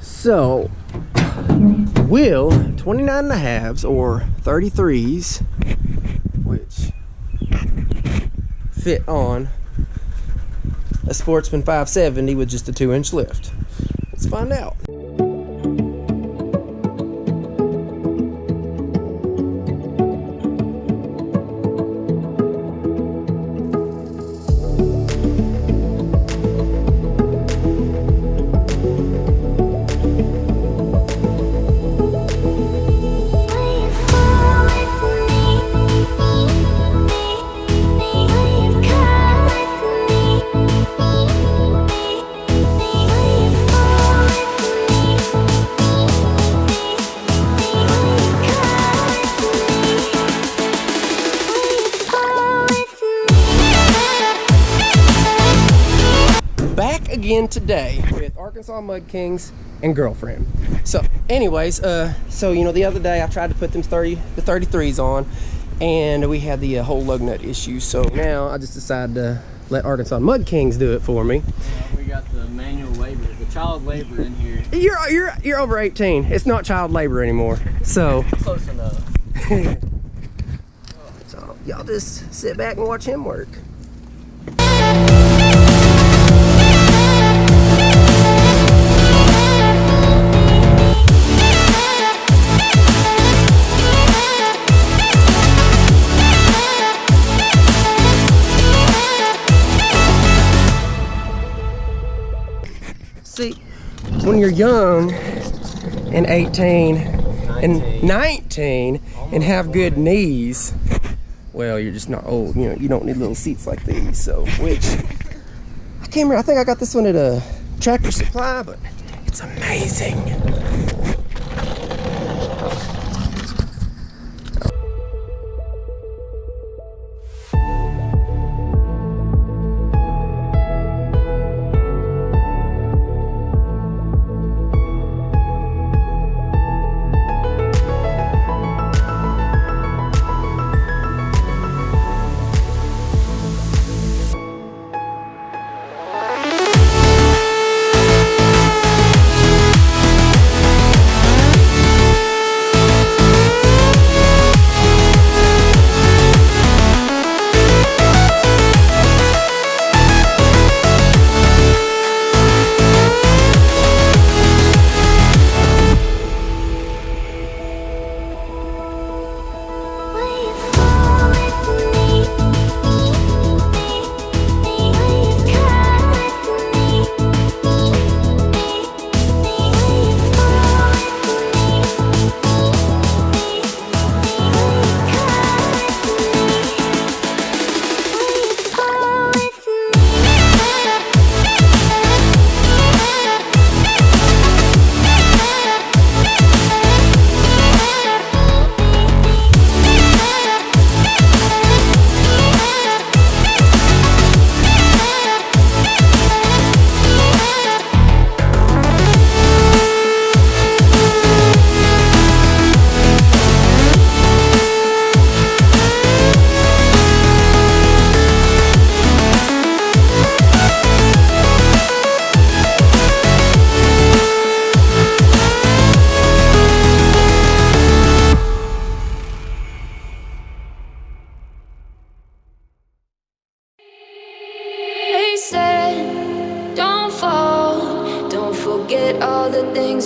So, will 29.5s or 33s, which fit on a Sportsman 570 with just a 2-inch lift? Let's find out. Again today with Arkansas Mud Kings and girlfriend. So anyways, so you know, the other day I tried to put them the 33s on, and we had the whole lug nut issue. So now I just decided to let Arkansas Mud Kings do it for me. Yeah, we got the manual labor, the child labor in here. You're over 18. It's not child labor anymore. So close enough. So y'all just sit back and watch him work. See, when you're young and 18 and 19 and have good knees, well, you're just not old. You know, you don't need little seats like these. So, which I can't remember. I think I got this one at a Tractor Supply, but it's amazing.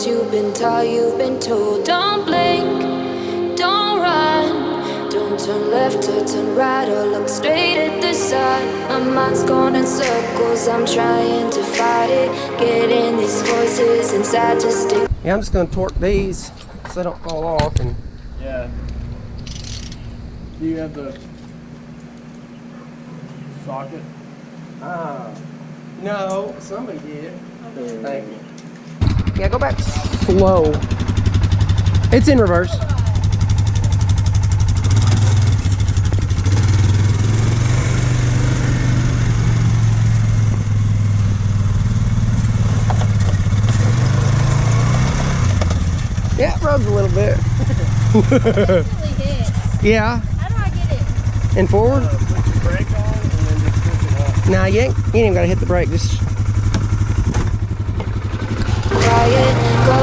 You've been taught, you've been told. Don't blink, don't run, don't turn left or turn right or look straight at the sun. My mind's going in circles, I'm trying to fight it, getting these voices inside to stick. Yeah, I'm just gonna torque these so they don't fall off. And yeah. Do you have the socket? No, somebody did. Thank you. Yeah, go back slow. It's in reverse. Yeah, it rubs a little bit. Yeah. How do I get it? And forward? Put the brake on and then just push it up. Nah, you ain't even gotta hit the brake. Just Quiet, go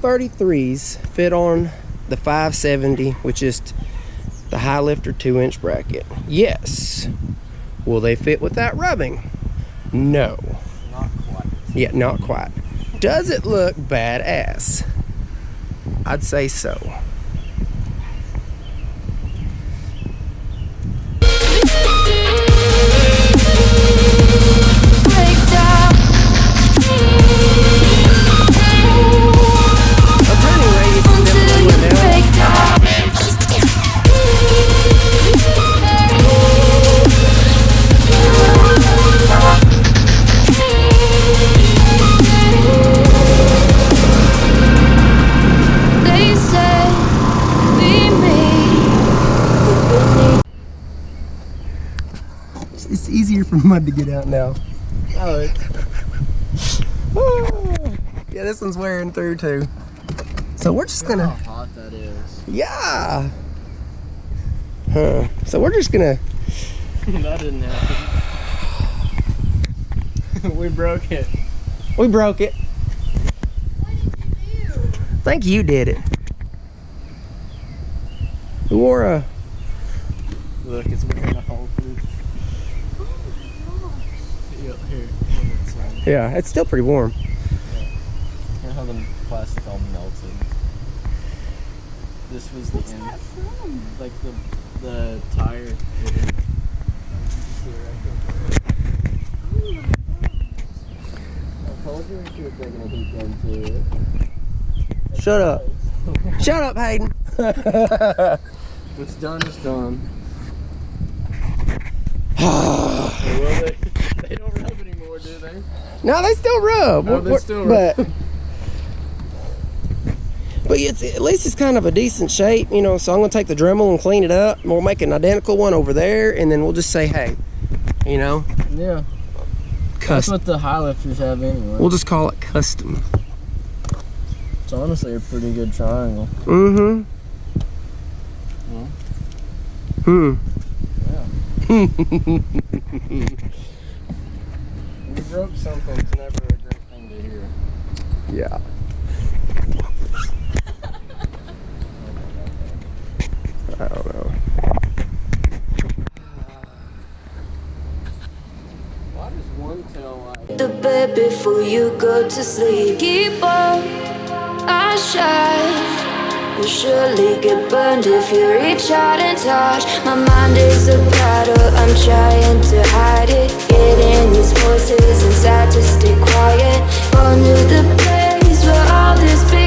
233s fit on the 570, which is the Highlifter 2-inch bracket? Yes. Will they fit without rubbing? No. Not quite. Yeah, not quite. Does it look badass? I'd say so. It's easier for mud to get out now. Oh, Yeah, this one's wearing through too. So we're just gonna. how hot that is. Yeah. Huh. So we're just gonna. That didn't happen. We broke it. We broke it. What did you do? I think you did it. We wore a. Look, it's wearing a hole through. Yep, here. Yeah, it's still pretty warm. Here's how the plastic all melted. This was the end. Like the tire. I told you she was bringing a heat gun to it. Shut up. Shut up, Hayden. What's done is done. They don't rub anymore, do they? No, they still rub. Oh, they still rub. But it's, at least it's kind of a decent shape, you know, so I'm going to take the Dremel and clean it up. And we'll make an identical one over there, and then we'll just say, hey, you know. Yeah. That's Custom. what the Highlifers have anyway. We'll just call it custom. It's honestly a pretty good triangle. Mm-hmm. Yeah. Hmm. We broke something. It's never a great thing to hear. Yeah. I don't know. Why does one tail like The bed before you go to sleep. Keep on, I shine. You'll surely get burned if you reach out and touch. My mind is a battle, I'm trying to hide it. Getting these voices inside to stay quiet. On to the place where all this big